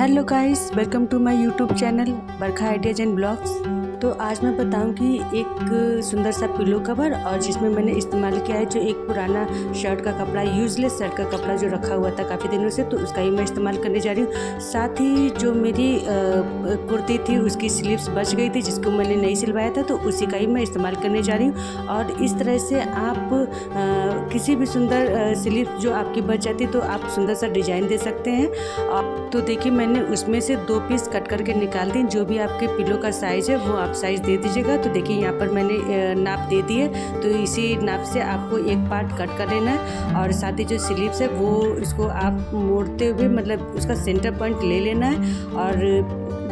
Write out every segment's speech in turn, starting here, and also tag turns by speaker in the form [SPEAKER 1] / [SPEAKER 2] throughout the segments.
[SPEAKER 1] Hello guys, welcome to my YouTube channel Barkha ideas and blogs. तो आज मैं बताऊंगी एक सुंदर सा पिलो कवर और जिसमें मैंने इस्तेमाल किया है जो एक पुराना शर्ट का कपड़ा, यूजलेस शर्ट का कपड़ा जो रखा हुआ था काफ़ी दिनों से, तो उसका ही मैं इस्तेमाल करने जा रही हूँ। साथ ही जो मेरी कुर्ती थी उसकी स्लीव्स बच गई थी जिसको मैंने नहीं सिलवाया था, तो उसी का ही मैं इस्तेमाल करने जा रही हूँ। और इस तरह से आप किसी भी सुंदर स्लीव्स जो आपकी बच जाती तो आप सुंदर सा डिज़ाइन दे सकते हैं। तो देखिए मैंने उसमें से 2 पीस कट करके निकाल दी। जो भी आपके पिलो का साइज़ है वो आप साइज़ दे दीजिएगा। तो देखिए यहाँ पर मैंने नाप दे दी है, तो इसी नाप से आपको एक पार्ट कट कर लेना है और साथ ही जो स्लीव्स है वो इसको आप मोड़ते हुए मतलब उसका सेंटर पॉइंट ले लेना है और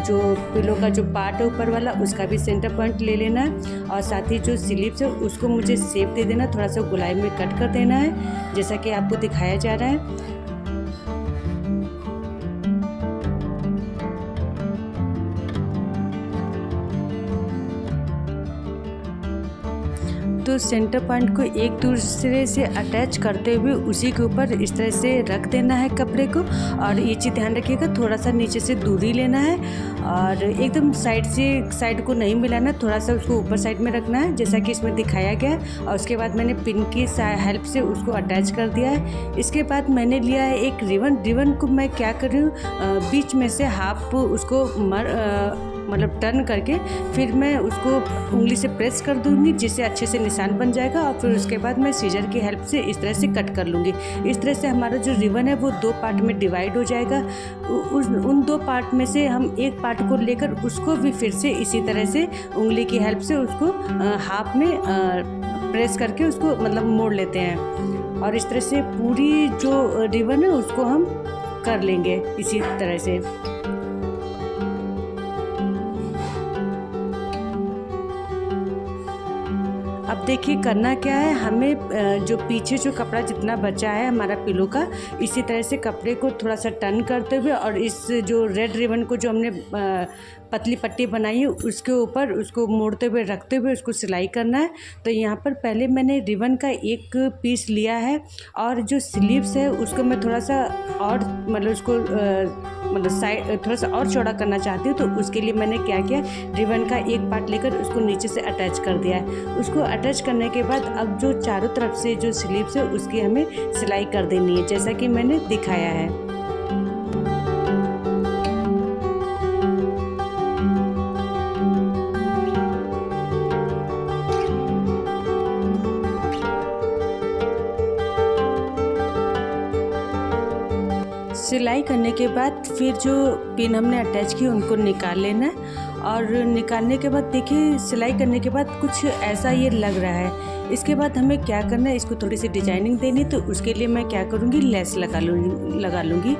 [SPEAKER 1] जो पिलो का जो पार्ट है ऊपर वाला उसका भी सेंटर पॉइंट ले लेना है और साथ ही जो स्लीव्स है उसको मुझे शेप दे देना, थोड़ा सा गोलाई में कट कर देना है जैसा कि आपको दिखाया जा रहा है। तो सेंटर पॉइंट को एक दूसरे से अटैच करते हुए उसी के ऊपर इस तरह से रख देना है कपड़े को। और ये चीज़ ध्यान रखिएगा, थोड़ा सा नीचे से दूरी लेना है और एकदम साइड से साइड को नहीं मिलाना, थोड़ा सा उसको ऊपर साइड में रखना है जैसा कि इसमें दिखाया गया है। और उसके बाद मैंने पिन की हेल्प से उसको अटैच कर दिया है। इसके बाद मैंने लिया है एक रिबन को मैं क्या कर रही हूँ, बीच में से हाफ उसको मतलब टर्न करके फिर मैं उसको उंगली से प्रेस कर दूंगी जिससे अच्छे से निशान बन जाएगा। और फिर उसके बाद मैं सीजर की हेल्प से इस तरह से कट कर लूँगी। इस तरह से हमारा जो रिबन है वो 2 पार्ट में डिवाइड हो जाएगा। उन 2 पार्ट में से हम एक पार्ट को लेकर उसको भी फिर से इसी तरह से उंगली की हेल्प से उसको हाफ में प्रेस करके उसको मतलब मोड़ लेते हैं। और इस तरह से पूरी जो रिबन है उसको हम कर लेंगे इसी तरह से। अब देखिए करना क्या है, हमें जो पीछे जो कपड़ा जितना बचा है हमारा पिलो का, इसी तरह से कपड़े को थोड़ा सा टर्न करते हुए और इस जो रेड रिबन को जो हमने पतली पट्टी बनाई है उसके ऊपर उसको मोड़ते हुए रखते हुए उसको सिलाई करना है। तो यहाँ पर पहले मैंने रिबन का एक पीस लिया है और जो स्लीव्स है उसको मैं थोड़ा सा और मतलब उसको मतलब साइड थोड़ा सा और चौड़ा करना चाहती हूँ। तो उसके लिए मैंने क्या किया, रिबन का एक पार्ट लेकर उसको नीचे से अटैच कर दिया है। उसको अटैच करने के बाद अब जो चारों तरफ से जो स्लीव्स है उसकी हमें सिलाई कर देनी है जैसा कि मैंने दिखाया है। सिलाई करने के बाद फिर जो पिन हमने अटैच की उनको निकाल लेना है। और निकालने के बाद देखिए सिलाई करने के बाद कुछ ऐसा ये लग रहा है। इसके बाद हमें क्या करना है, इसको थोड़ी सी डिजाइनिंग देनी, तो उसके लिए मैं क्या करूँगी, लेस लगा लूँगी।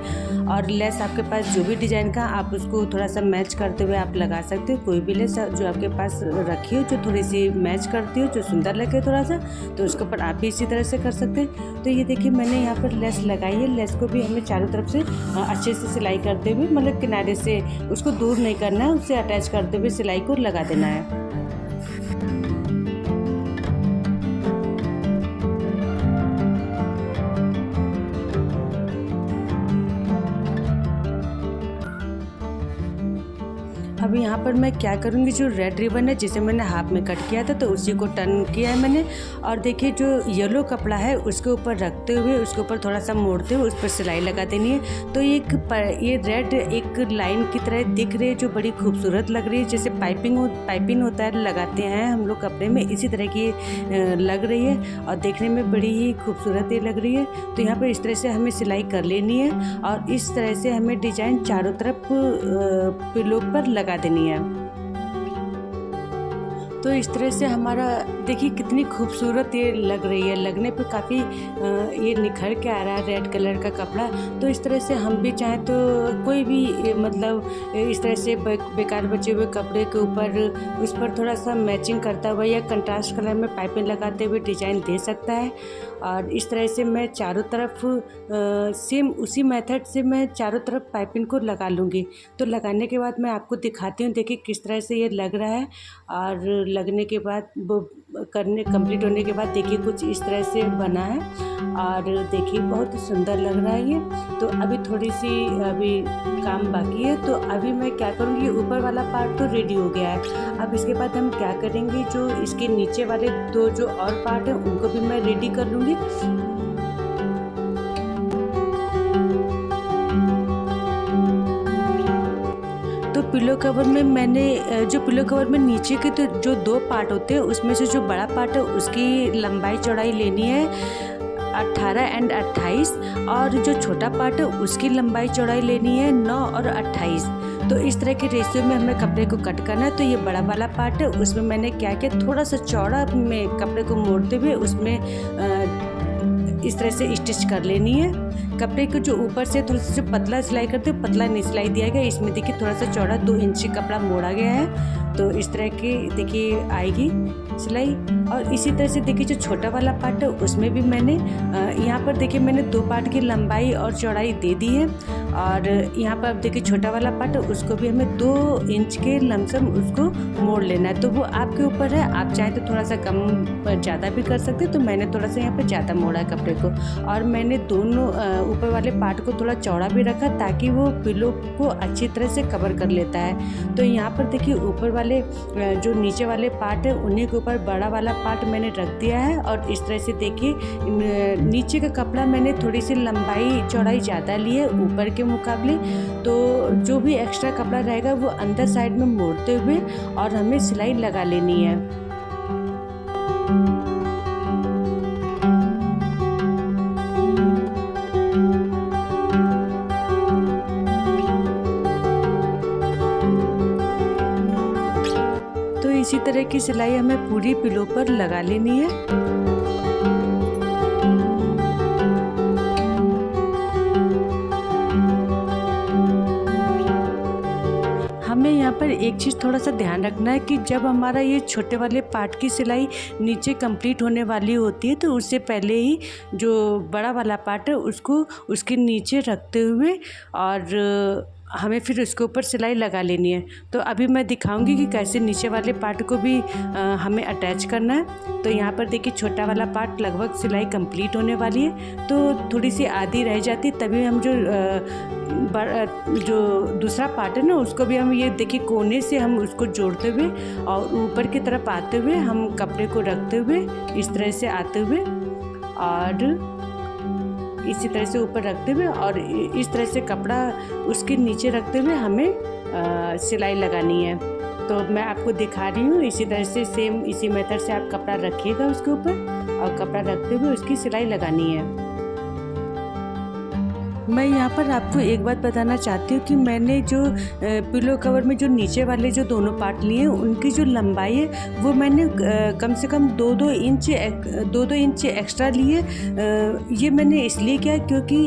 [SPEAKER 1] और लेस आपके पास जो भी डिज़ाइन का आप उसको थोड़ा सा मैच करते हुए आप लगा सकते हो। कोई भी लेस जो आपके पास रखी हो जो थोड़ी सी मैच करती हो, जो सुंदर लगे थोड़ा सा, तो उसके ऊपर आप भी इसी तरह से कर सकते हैं। तो ये देखिए मैंने यहाँ पर लेस लगाई है। लेस को भी हमें चारों तरफ से अच्छे से सिलाई करते हुए मतलब किनारे से उसको दूर नहीं करना है, उससे अटैच करते हुए सिलाई को लगा देना है। अब यहाँ पर मैं क्या करूँगी, जो रेड रिबन है जिसे मैंने हाफ में कट किया था तो उसी को टर्न किया है मैंने। और देखिए जो येलो कपड़ा है उसके ऊपर रखते हुए उसके ऊपर थोड़ा सा मोड़ते हुए उस पर सिलाई लगा देनी है। तो ये रेड एक लाइन की तरह दिख रही है जो बड़ी खूबसूरत लग रही है, जैसे पाइपिंग होता है लगाते हैं हम लोग कपड़े में, इसी तरह की लग रही है और देखने में बड़ी ही खूबसूरत ये लग रही है। तो यहाँ पर इस तरह से हमें सिलाई कर लेनी है और इस तरह से हमें डिजाइन चारों तरफ पिलो पर लगा देनी है। तो इस तरह से हमारा देखिए कितनी खूबसूरत ये लग रही है, लगने पे काफ़ी ये निखर के आ रहा है रेड कलर का कपड़ा। तो इस तरह से हम भी चाहें तो कोई भी मतलब इस तरह से बेकार बचे हुए कपड़े के ऊपर उस पर थोड़ा सा मैचिंग करता हुआ या कंट्रास्ट कलर में पाइपिंग लगाते हुए डिज़ाइन दे सकता है। और इस तरह से मैं चारों तरफ सेम उसी मेथड से मैं चारों तरफ पाइपिंग को लगा लूँगी। तो लगाने के बाद मैं आपको दिखाती हूँ, देखिए किस तरह से ये लग रहा है। और लगने के बाद वो कंप्लीट होने के बाद देखिए कुछ इस तरह से बना है और देखिए बहुत सुंदर लग रहा है ये। तो अभी थोड़ी सी अभी काम बाकी है, तो अभी मैं क्या करूँगी, ऊपर वाला पार्ट तो रेडी हो गया है। अब इसके बाद हम क्या करेंगे, जो इसके नीचे वाले दो जो और पार्ट हैं उनको भी मैं रेडी कर लूँगी। तो पिलो कवर में मैंने जो पिलो कवर में नीचे के तो जो दो पार्ट होते हैं उसमें से जो बड़ा पार्ट है उसकी लंबाई चौड़ाई लेनी है 18 एंड 28, और जो छोटा पार्ट है उसकी लंबाई चौड़ाई लेनी है 9 और 28। तो इस तरह के रेशियो में हमें कपड़े को कट करना है। तो ये बड़ा वाला पार्ट है, उसमें मैंने क्या किया, थोड़ा सा चौड़ा में कपड़े को मोड़ते हुए उसमें इस तरह से स्टिच कर लेनी है। कपड़े को जो ऊपर से थोड़ा सा जो पतला सिलाई करते हैं पतला नहीं सिलाई दिया गया, इसमें देखिए थोड़ा सा चौड़ा 2 इंच कपड़ा मोड़ा गया है। तो इस तरह की देखिए आएगी सिलाई। और इसी तरह से देखिए जो छोटा वाला पार्ट है उसमें भी मैंने यहाँ पर देखिए मैंने 2 पार्ट की लंबाई और चौड़ाई दे दी है। और यहाँ पर अब देखिए छोटा वाला पार्ट है उसको भी हमें 2 इंच के लमसम उसको मोड़ लेना है। तो वो आपके ऊपर है, आप चाहें तो थोड़ा सा कम ज़्यादा भी कर सकते हैं। तो मैंने थोड़ा सा यहाँ पर ज़्यादा मोड़ा है कपड़े को, और मैंने दोनों ऊपर वाले पार्ट को थोड़ा चौड़ा भी रखा ताकि वो पिलो को अच्छी तरह से कवर कर लेता है। तो यहाँ पर देखिए ऊपर वाले जो नीचे वाले पार्ट है उन्हीं के ऊपर बड़ा वाला पार्ट मैंने रख दिया है। और इस तरह से देखिए नीचे का कपड़ा मैंने थोड़ी सी लंबाई चौड़ाई ज़्यादा ली है ऊपर के मुकाबले। तो जो भी एक्स्ट्रा कपड़ा रहेगा वो अंदर साइड में मोड़ते हुए और हमें सिलाई लगा लेनी है। तो इसी तरह की सिलाई हमें पूरी पिलो पर लगा लेनी है। हमें यहाँ पर एक चीज़ थोड़ा सा ध्यान रखना है कि जब हमारा ये छोटे वाले पार्ट की सिलाई नीचे कंप्लीट होने वाली होती है तो उससे पहले ही जो बड़ा वाला पार्ट है उसको उसके नीचे रखते हुए और हमें फिर उसके ऊपर सिलाई लगा लेनी है। तो अभी मैं दिखाऊंगी कि कैसे नीचे वाले पार्ट को भी हमें अटैच करना है। तो यहाँ पर देखिए छोटा वाला पार्ट लगभग सिलाई कंप्लीट होने वाली है, तो थोड़ी सी आधी रह जाती, तभी हम जो दूसरा पार्ट है ना उसको भी हम ये देखिए कोने से हम उसको जोड़ते हुए और ऊपर की तरफ आते हुए हम कपड़े को रखते हुए इस तरह से आते हुए और इसी तरह से ऊपर रखते हुए और इस तरह से कपड़ा उसके नीचे रखते हुए हमें सिलाई लगानी है। तो मैं आपको दिखा रही हूँ, इसी तरह से सेम इसी मेथड से आप कपड़ा रखिएगा उसके ऊपर और कपड़ा रखते हुए उसकी सिलाई लगानी है। मैं यहाँ पर आपको एक बात बताना चाहती हूँ कि मैंने जो पिलो कवर में जो नीचे वाले जो दोनों पार्ट लिए हैं उनकी जो लंबाई है वो मैंने कम से कम 2-2 इंच एक्स्ट्रा लिए। ये मैंने इसलिए किया क्योंकि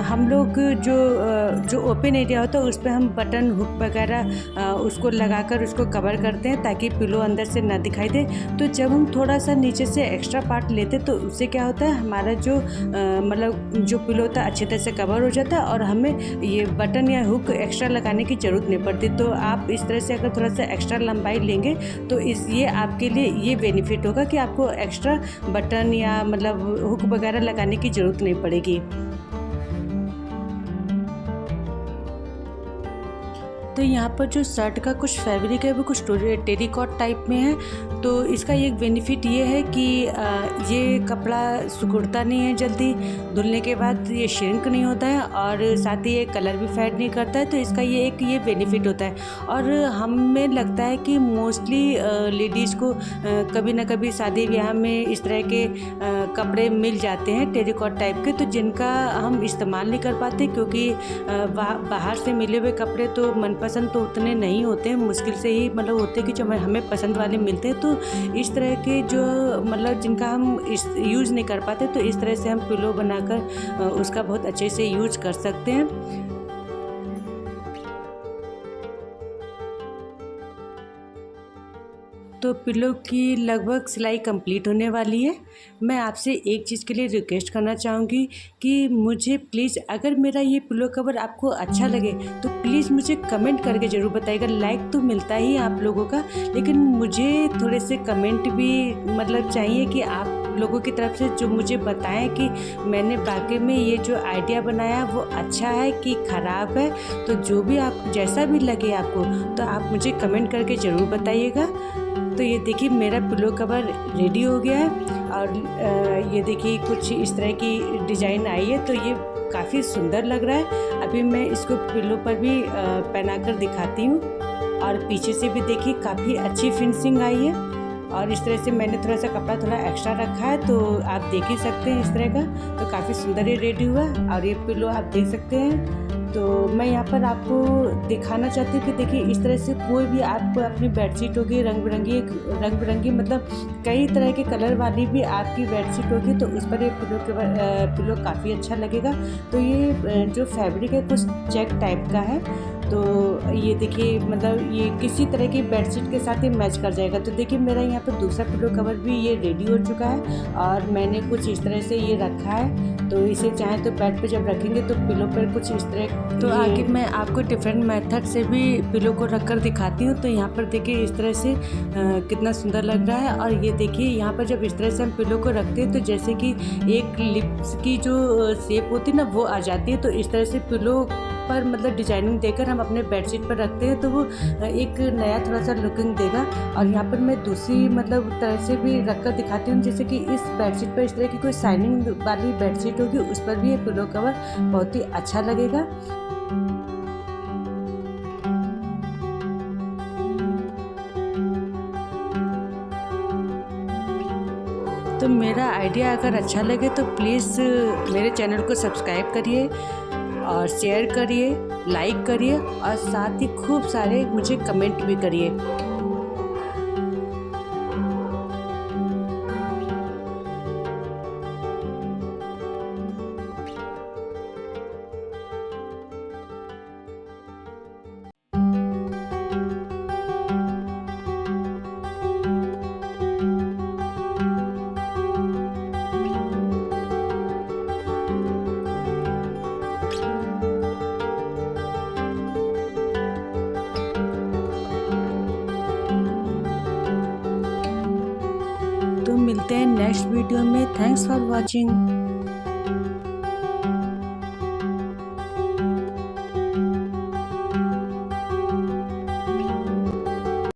[SPEAKER 1] हम लोग जो ओपन एरिया होता है उस पर हम बटन हुक वगैरह उसको लगाकर उसको कवर करते हैं ताकि पिलो अंदर से ना दिखाई दे। तो जब हम थोड़ा सा नीचे से एक्स्ट्रा पार्ट लेते तो उससे क्या होता है, हमारा जो मतलब जो पिलो होता है अच्छी तरह से कवर हो जाता है और हमें ये बटन या हुक एक्स्ट्रा लगाने की ज़रूरत नहीं पड़ती। तो आप इस तरह से अगर थोड़ा सा एक्स्ट्रा लंबाई लेंगे तो ये आपके लिए ये बेनिफिट होगा कि आपको एक्स्ट्रा बटन या मतलब हुक वगैरह लगाने की ज़रूरत नहीं पड़ेगी। तो यहाँ पर जो शर्ट का कुछ फैब्रिक है वो कुछ टेरिकॉट टाइप में है। तो इसका एक बेनिफिट ये है कि ये कपड़ा सिकुड़ता नहीं है जल्दी, धुलने के बाद ये श्रिंक नहीं होता है और साथ ही ये कलर भी फेड नहीं करता है। तो इसका ये बेनिफिट होता है। और हमें लगता है कि मोस्टली लेडीज़ को कभी ना कभी शादी ब्याह में इस तरह के कपड़े मिल जाते हैं टेरिकॉट टाइप के, तो जिनका हम इस्तेमाल नहीं कर पाते क्योंकि बाहर से मिले हुए कपड़े तो मनपसंद तो उतने नहीं होते हैं, मुश्किल से ही मतलब होते हैं कि जो हमें पसंद वाले मिलते हैं। तो इस तरह के जो मतलब जिनका हम यूज़ नहीं कर पाते तो इस तरह से हम पिलो बनाकर उसका बहुत अच्छे से यूज कर सकते हैं। तो पिलो की लगभग सिलाई कंप्लीट होने वाली है। मैं आपसे एक चीज़ के लिए रिक्वेस्ट करना चाहूँगी कि मुझे प्लीज़, अगर मेरा ये पिलो कवर आपको अच्छा लगे तो प्लीज़ मुझे कमेंट करके ज़रूर बताइएगा। लाइक तो मिलता ही है आप लोगों का, लेकिन मुझे थोड़े से कमेंट भी मतलब चाहिए कि आप लोगों की तरफ से जो मुझे बताएं कि मैंने वाकई में ये जो आइडिया बनाया वो अच्छा है कि ख़राब है। तो जो भी आप, जैसा भी लगे आपको, तो आप मुझे कमेंट करके ज़रूर बताइएगा। तो ये देखिए मेरा पिलो कवर रेडी हो गया है और ये देखिए कुछ इस तरह की डिज़ाइन आई है, तो ये काफ़ी सुंदर लग रहा है। अभी मैं इसको पिलो पर भी पहना कर दिखाती हूँ और पीछे से भी देखिए काफ़ी अच्छी फिनिशिंग आई है। और इस तरह से मैंने थोड़ा सा कपड़ा थोड़ा एक्स्ट्रा रखा है, तो आप देख ही सकते हैं इस तरह का। तो काफ़ी सुंदर ये रेडी हुआ और ये पिलो आप देख सकते हैं। तो मैं यहाँ पर आपको दिखाना चाहती हूँ कि देखिए इस तरह से कोई भी आप अपनी बेडशीट होगी रंग बिरंगी मतलब कई तरह के कलर वाली भी आपकी बेडशीट होगी, तो उस पर ये पिलो काफ़ी अच्छा लगेगा। तो ये जो फैब्रिक है कुछ चेक टाइप का है, तो ये देखिए मतलब ये किसी तरह की बेडशीट के साथ ही मैच कर जाएगा। तो देखिए मेरा यहाँ पर दूसरा पिलो कवर भी ये रेडी हो चुका है और मैंने कुछ इस तरह से ये रखा है। तो इसे चाहे तो बेड पे जब रखेंगे तो पिलो पर कुछ इस तरह। तो आगे मैं आपको डिफरेंट मेथड से भी पिलो को रख कर दिखाती हूँ। तो यहाँ पर देखिए इस तरह से कितना सुंदर लग रहा है। और ये देखिए यहाँ पर जब इस तरह से हम पिलो को रखते हैं तो जैसे कि एक लिप्स की जो शेप होती है ना वो आ जाती है। तो इस तरह से पिलो पर मतलब डिजाइनिंग देकर हम अपने बेडशीट पर रखते हैं तो वो एक नया थोड़ा सा लुकिंग देगा। और यहाँ पर मैं दूसरी मतलब तरह से भी रख कर दिखाती हूँ, जैसे कि इस बेडशीट पर इस तरह की कोई शाइनिंग वाली बेडशीट होगी उस पर भी ये पिलो कवर बहुत ही अच्छा लगेगा। तो मेरा आइडिया अगर अच्छा लगे तो प्लीज़ मेरे चैनल को सब्सक्राइब करिए और शेयर करिए, लाइक करिए और साथ ही खूब सारे मुझे कमेंट भी करिए। तो मिलते हैं नेक्स्ट वीडियो में। Thanks for watching.